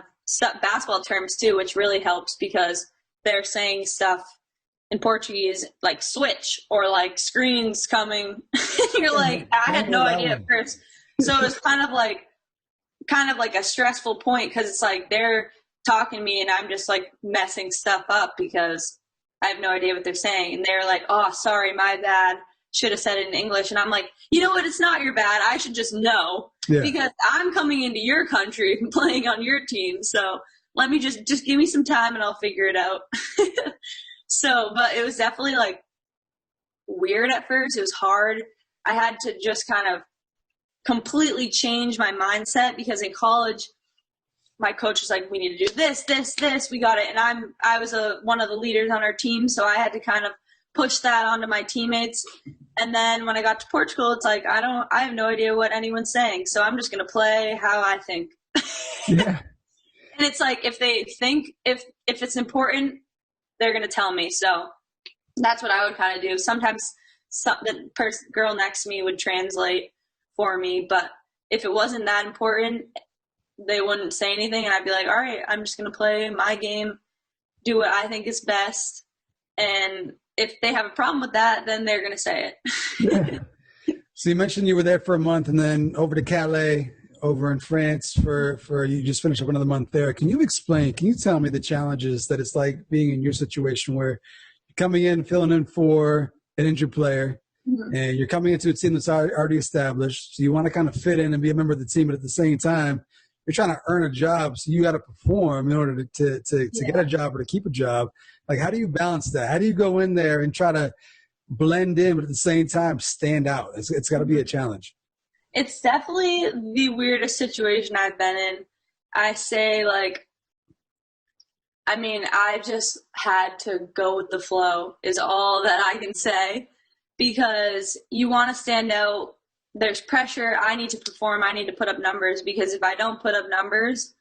basketball terms too, which really helps because they're saying stuff in Portuguese like switch or like screens coming. You're like, I had no idea at first. So it was kind of like a stressful point because it's like they're talking to me and I'm just like messing stuff up because I have no idea what they're saying. And they're like, oh, sorry, my bad. Should have said it in English. And I'm like, you know what? It's not your bad. I should just know because I'm coming into your country and playing on your team. So let me just give me some time and I'll figure it out. So, but it was definitely like weird at first. It was hard. I had to just kind of completely change my mindset because in college, my coach was like, we need to do this, we got it. And I was one of the leaders on our team. So I had to kind of push that onto my teammates. And then when I got to Portugal, it's like, I have no idea what anyone's saying. So I'm just going to play how I think. Yeah. And it's like, if they think, if it's important, they're going to tell me. So that's what I would kind of do. Sometimes the girl next to me would translate for me. But if it wasn't that important, they wouldn't say anything. And I'd be like, all right, I'm just going to play my game, do what I think is best. And if they have a problem with that, then they're going to say it. Yeah. So you mentioned you were there for a month and then over to Calais, over in France for you just finished up another month there. Can you tell me the challenges that it's like being in your situation where you're coming in, filling in for an injured player, and you're coming into a team that's already established. So you want to kind of fit in and be a member of the team, but at the same time, you're trying to earn a job. So you got to perform in order to get a job or to keep a job. Like, how do you balance that? How do you go in there and try to blend in, but at the same time stand out? It's got to be a challenge. It's definitely the weirdest situation I've been in. I say, like, I mean, I just had to go with the flow, is all that I can say, because you want to stand out. There's pressure. I need to perform. I need to put up numbers, because if I don't put up numbers,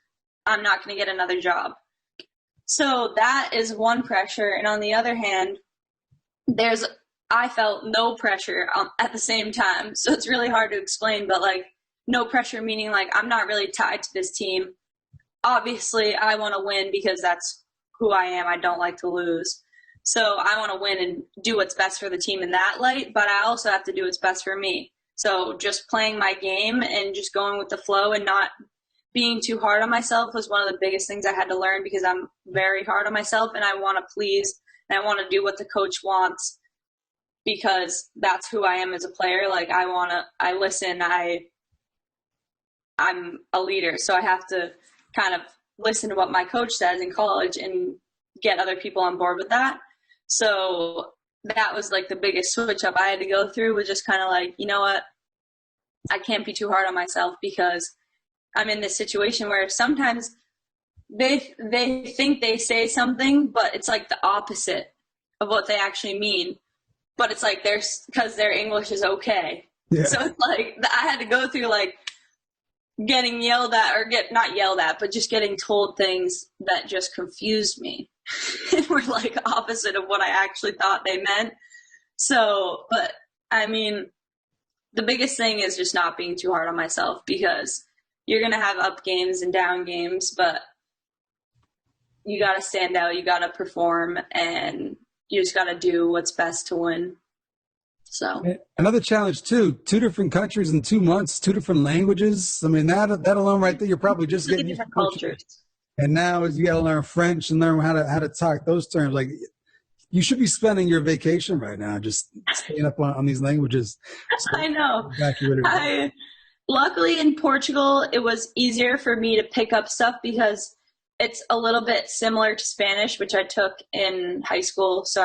I'm not going to get another job. So that is one pressure. And on the other hand, I felt no pressure at the same time. So it's really hard to explain, but like no pressure, meaning like I'm not really tied to this team. Obviously, I want to win because that's who I am. I don't like to lose. So I want to win and do what's best for the team in that light, but I also have to do what's best for me. So just playing my game and just going with the flow and not being too hard on myself was one of the biggest things I had to learn, because I'm very hard on myself and I want to please and I want to do what the coach wants, because that's who I am as a player. Like I listen, I'm a leader, so I have to kind of listen to what my coach says in college and get other people on board with that. So that was like the biggest switch up I had to go through, was just kind of like, you know what? I can't be too hard on myself, because I'm in this situation where sometimes they think they say something, but it's like the opposite of what they actually mean. But it's like because their English is okay. Yeah. So it's like I had to go through like getting yelled at, or not yelled at, but just getting told things that just confused me and were like opposite of what I actually thought they meant. So, but I mean, the biggest thing is just not being too hard on myself, because you're going to have up games and down games, but you got to stand out, you got to perform, and you just got to do what's best to win. So another challenge too, 2 different countries in 2 months, 2 different languages. I mean, that alone right there, you're probably just getting different cultures. And now you got to learn French and learn how to talk those terms. Like, you should be spending your vacation right now just staying up on these languages. So I know. Luckily in Portugal, it was easier for me to pick up stuff because it's a little bit similar to Spanish, which I took in high school. So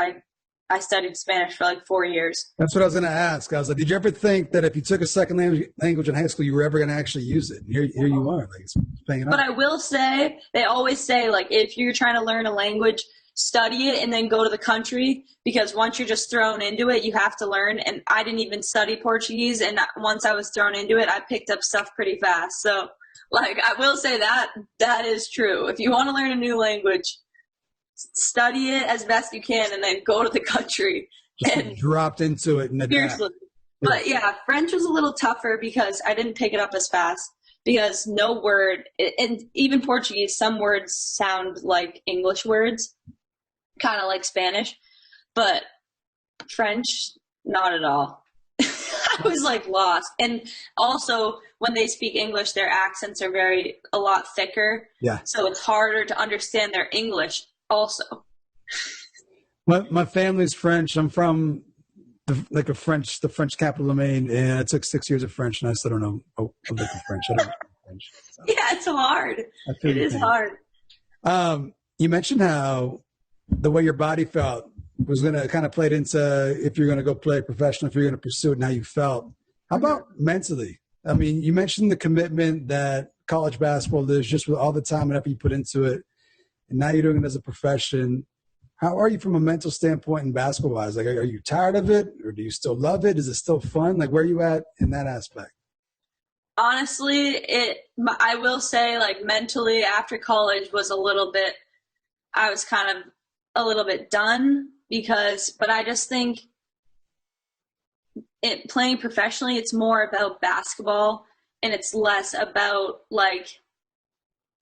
I studied Spanish for like 4 years. That's what I was going to ask. I was like, did you ever think that if you took a second language in high school, you were ever going to actually use it? And here you are, like, it's paying off. But I will say, they always say, like, if you're trying to learn a language, study it and then go to the country, because once you're just thrown into it, you have to learn. And I didn't even study Portuguese, and once I was thrown into it, I picked up stuff pretty fast. So, like, I will say that is true. If you want to learn a new language, study it as best you can and then go to the country. And dropped into it. And seriously. But yeah, French was a little tougher because I didn't pick it up as fast, because no word, and even Portuguese, some words sound like English words, kind of like Spanish, but French, not at all. I was like lost. And also when they speak English, their accents are a lot thicker. Yeah. So it's harder to understand their English also. My family's French. I'm from the French capital of Maine, and I took 6 years of French, and I still don't know a lick of French. I don't know French. So. Yeah, it's hard. It is hard. You mentioned how the way your body felt was going to kind of play into if you're going to go play professional, if you're going to pursue it, and how you felt. How about mentally? I mean, you mentioned the commitment that college basketball is, just with all the time and effort you put into it, and now you're doing it as a profession. How are you from a mental standpoint and basketball-wise? Like, are you tired of it, or do you still love it? Is it still fun? Like, where are you at in that aspect? Honestly, I will say, like, mentally after college was I was kind of a little bit done, but I just think playing professionally, it's more about basketball, and it's less about like,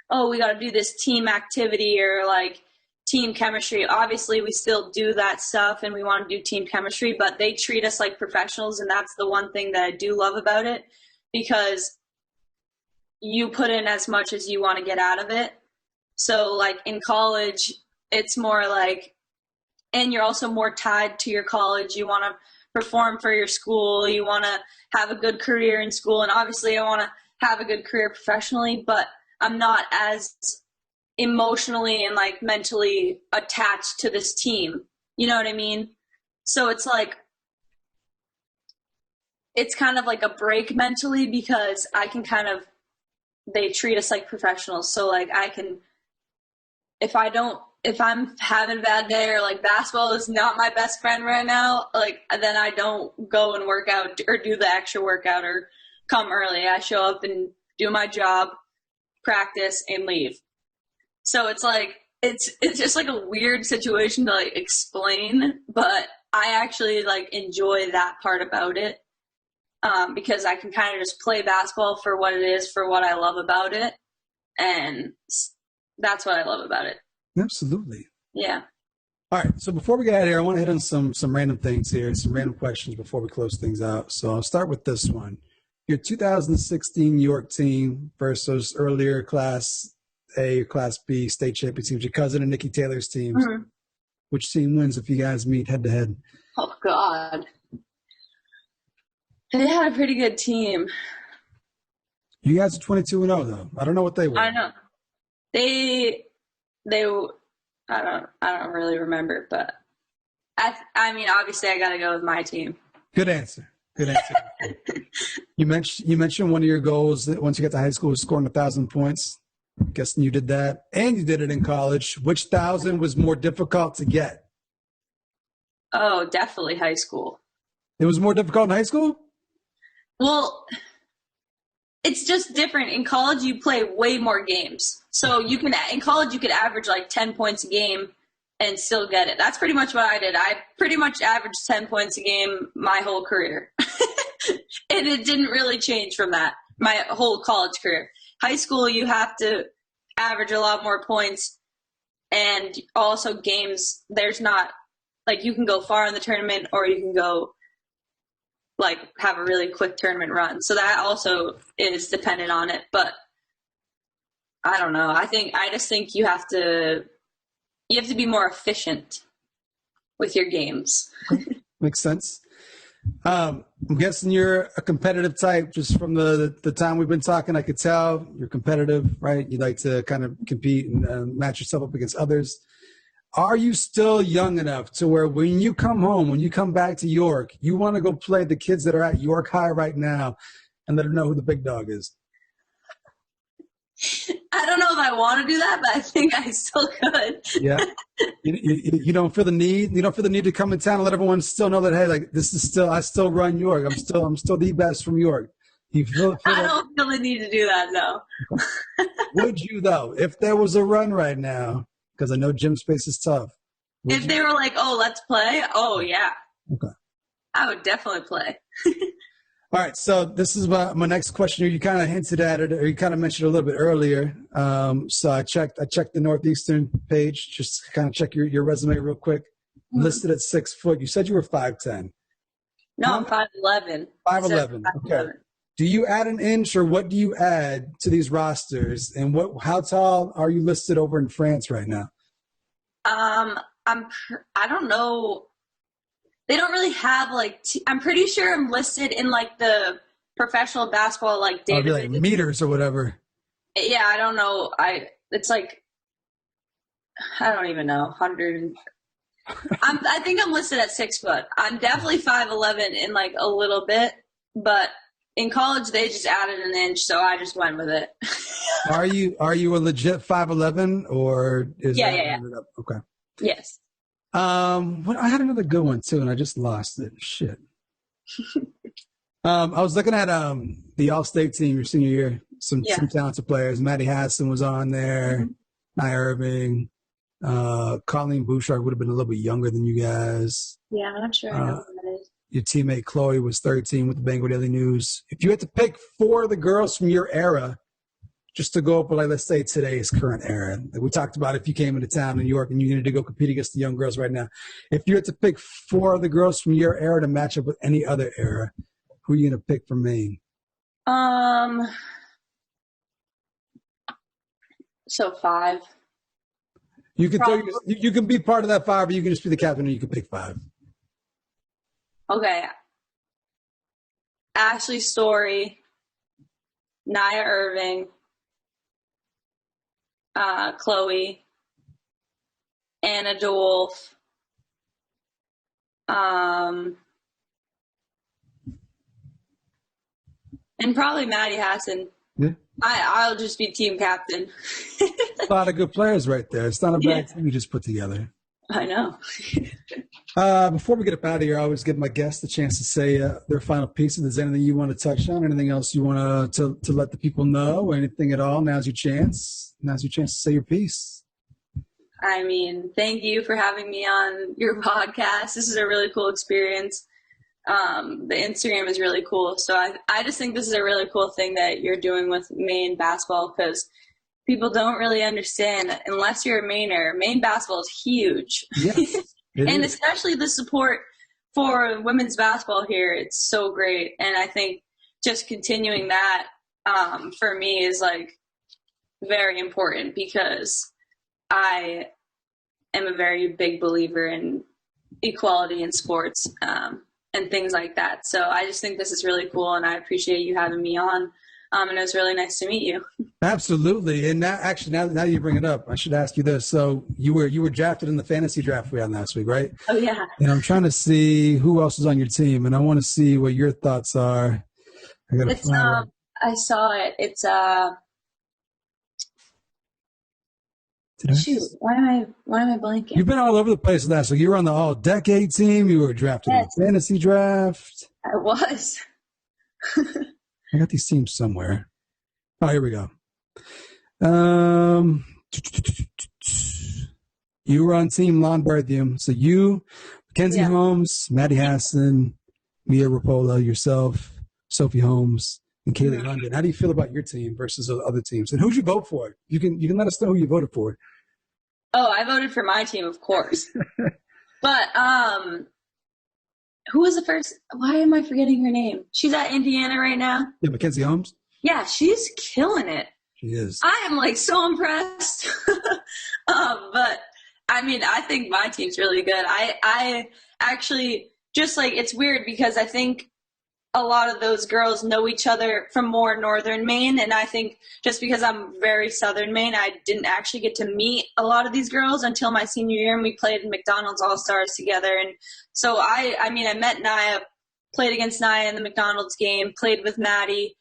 oh, we got to do this team activity or like team chemistry. Obviously, we still do that stuff and we want to do team chemistry, but they treat us like professionals, and that's the one thing that I do love about it, because you put in as much as you want to get out of it. So like in college, it's more like, and you're also more tied to your college. You want to perform for your school. You want to have a good career in school. And obviously I want to have a good career professionally, but I'm not as emotionally and like mentally attached to this team. You know what I mean? So it's like, it's kind of like a break mentally because I can kind of, they treat us like professionals. So like I can, if I'm having a bad day or like basketball is not my best friend right now, like then I don't go and work out or do the extra workout or come early. I show up and do my job, practice, and leave. So it's like it's just like a weird situation to like explain, but I actually like enjoy that part about it, because I can kind of just play basketball for what it is, for what I love about it, and that's what I love about it. Absolutely. Yeah. All right. So before we get out of here, I want to hit on some random things here, some random questions before we close things out. So I'll start with this one. Your 2016 New York team versus earlier Class A or Class B state champion teams, your cousin and Nikki Taylor's teams. Mm-hmm. Which team wins if you guys meet head to head? Oh, God. They had a pretty good team. You guys are 22-0, though. I don't know what they were. I know. They I don't really remember, but I mean, obviously I got to go with my team. Good answer. You mentioned one of your goals that once you got to high school was scoring 1,000 points. I'm guessing you did that, and you did it in college. Which 1,000 was more difficult to get? Oh, definitely high school. It was more difficult in high school? Well, it's just different. In college, you play way more games. So in college, you could average like 10 points a game and still get it. That's pretty much what I did. I pretty much averaged 10 points a game my whole career. And it didn't really change from that, my whole college career. High school, you have to average a lot more points. And also games, there's not, like you can go far in the tournament or you can go like have a really quick tournament run. So that also is dependent on it. But I don't know. I just think you have to be more efficient with your games. Makes sense. I'm guessing you're a competitive type. Just from the time we've been talking, I could tell you're competitive, right? You like to kind of compete and match yourself up against others. Are you still young enough to where when you come home, when you come back to York, you want to go play the kids that are at York High right now and let them know who the big dog is? I don't know if I want to do that, but I think I still could. Yeah. You don't feel the need. You don't feel the need to come in town and let everyone still know that, hey, like I still run York. I'm still the best from York. You feel I don't feel the need to do that, no. Would you though, if there was a run right now? Because I know gym space is tough. If they were like, oh, let's play. Oh yeah. Okay. I would definitely play. All right, so this is my next question. You kind of hinted at it, or you kind of mentioned it a little bit earlier. So I checked the Northeastern page, just to kind of check your resume real quick. Mm-hmm. Listed at 6 foot. You said you were 5'10". No, I'm 5'11". 5'11". Okay. Do you add an inch, or what do you add to these rosters? And how tall are you listed over in France right now? I don't know. They don't really have like. I'm pretty sure I'm listed in like the professional basketball like database. Like meters or whatever. Yeah, I don't know. It's like I don't even know. 100. I think I'm listed at 6 foot. I'm definitely 5'11" in like a little bit, but in college they just added an inch, so I just went with it. Are you a legit 5'11" or is that ended up? Okay. Yes. I had another good one too, and I just lost it. Shit. I was looking at the All-State team your senior year. Some talented players. Maddie Hassan was on there. Nia Irving. Colleen Bouchard would have been a little bit younger than you guys. Yeah, I'm not sure I know who that is. Your teammate Chloe was 13 with the Bangor Daily News. If you had to pick 4 of the girls from your era, just to go up with, like, let's say today's current era. Like we talked about if you came into town in New York and you needed to go compete against the young girls right now. If you had to pick 4 of the girls from your era to match up with any other era, who are you going to pick from Maine? So 5. You can you can be part of that 5, or you can just be the captain and you can pick 5. Okay. Ashley Story, Nia Irving, Chloe, Anna DeWolf, And probably Maddie Hassan. Yeah. I'll just be team captain. A lot of good players right there. It's not a bad team you just put together. I know. Before we get up out of here, I always give my guests a chance to say their final piece. If there's anything you want to touch on, anything else you want to let the people know, anything at all, now's your chance. Now's your chance to say your piece. I mean, thank you for having me on your podcast. This is a really cool experience. The Instagram is really cool. So I just think this is a really cool thing that you're doing with Maine basketball, because people don't really understand, unless you're a Mainer, Maine basketball is huge. Yes, and especially the support for women's basketball here, it's so great. And I think just continuing that for me is like very important, because I am a very big believer in equality in sports and things like that. So I just think this is really cool, and I appreciate you having me on. And it was really nice to meet you. Absolutely. And now you bring it up, I should ask you this. So you were drafted in the fantasy draft we had last week, right? Oh, yeah. And I'm trying to see who else is on your team, and I want to see what your thoughts are. I saw it. It's shoot, why am I blanking? You've been all over the place last week. You were on the all-decade team. You were drafted in the fantasy draft. I was. I got these teams somewhere. Oh, here we go. You were on Team Lombardium. So you, Mackenzie Holmes, Maddie Hassan, Mia Rapola, yourself, Sophie Holmes, and Kaylee London. How do you feel about your team versus the other teams? And who'd you vote for? You can let us know who you voted for. Oh, I voted for my team, of course. But who was the first? Why am I forgetting her name? She's at Indiana right now. Yeah, Mackenzie Holmes. Yeah, she's killing it. She is. I am like so impressed. But I mean, I think my team's really good. I actually just like, it's weird because I think a lot of those girls know each other from more northern Maine, and I think just because I'm very southern Maine, I didn't actually get to meet a lot of these girls until my senior year, and we played in McDonald's All-Stars together. And so I met Naya, played against Naya in the McDonald's game, played with Maddie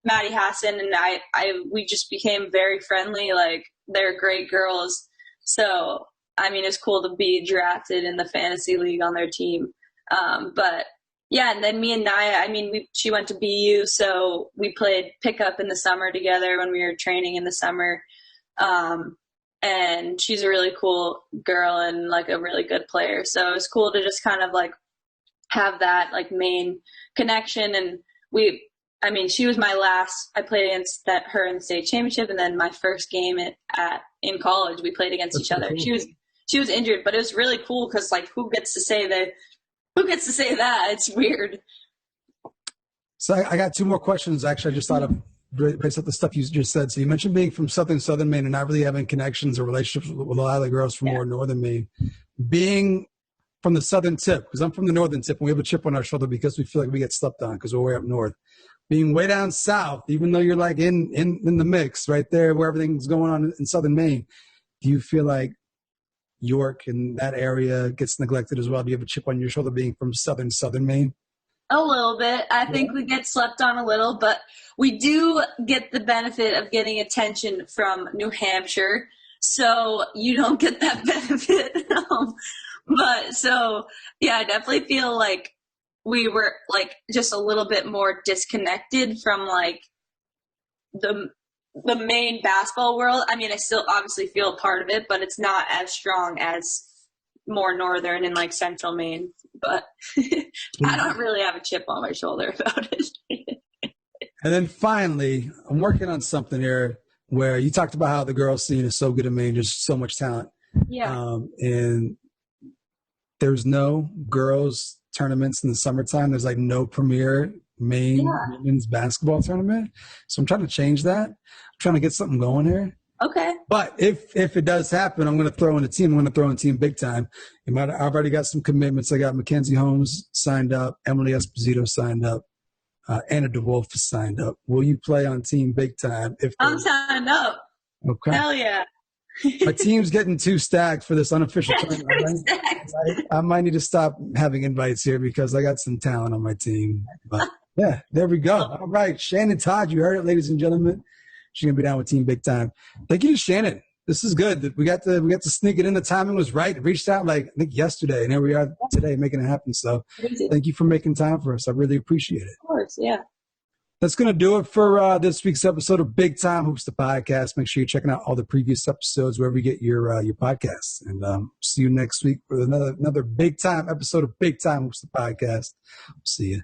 Hassan, and we just became very friendly. Like, they're great girls. So I mean, it's cool to be drafted in the fantasy league on their team. But yeah, and then me and Naya, I mean, she went to BU, so we played pickup in the summer together when we were training in the summer. And she's a really cool girl and like a really good player. So it was cool to just kind of like have that like main connection. And she was my last, I played against her in the state championship, and then my first game in college, we played against each other. Cool. She was injured, but it was really cool because like who gets to say that? It's weird. So I got two more questions. Actually, I just thought of based off the stuff you just said. So you mentioned being from southern Maine and not really having connections or relationships with a lot of the girls from more northern Maine. Being from the southern tip, because I'm from the northern tip, and we have a chip on our shoulder because we feel like we get slept on because we're way up north. Being way down south, even though you're like in the mix right there where everything's going on in southern Maine, do you feel like York and that area gets neglected as well? Do you have a chip on your shoulder being from southern Maine? A little bit. I think we get slept on a little, but we do get the benefit of getting attention from New Hampshire. So you don't get that benefit. But so, yeah, I definitely feel like we were like just a little bit more disconnected from like the Maine basketball world. I mean, I still obviously feel a part of it, but it's not as strong as more northern and like central Maine. But I don't really have a chip on my shoulder about it. And then finally, I'm working on something here where you talked about how the girls scene is so good in Maine, there's so much talent. Yeah. And there's no girls tournaments in the summertime. There's like no premier Maine women's basketball tournament. So I'm trying to change that. I'm trying to get something going here. Okay. But if it does happen, I'm going to throw in a team. I'm going to throw in Team Big Time. I've already got some commitments. I got Mackenzie Holmes signed up, Emily Esposito signed up, Anna DeWolf is signed up. Will you play on Team Big Time? I'm signed up. Okay. Hell yeah. My team's getting too stacked for this unofficial tournament. I might need to stop having invites here because I got some talent on my team. But Yeah, there we go. All right. Shannon Todd, you heard it, ladies and gentlemen. She's going to be down with Team Big Time. Thank you to Shannon. This is good. We got to sneak it in. The timing was right. It reached out like, I think yesterday, and here we are today making it happen. So thank you for making time for us. I really appreciate it. Of course, yeah. That's going to do it for this week's episode of Big Time Hoops, the podcast. Make sure you're checking out all the previous episodes wherever you get your podcasts. And see you next week for another Big Time episode of Big Time Hoops, the podcast. See you.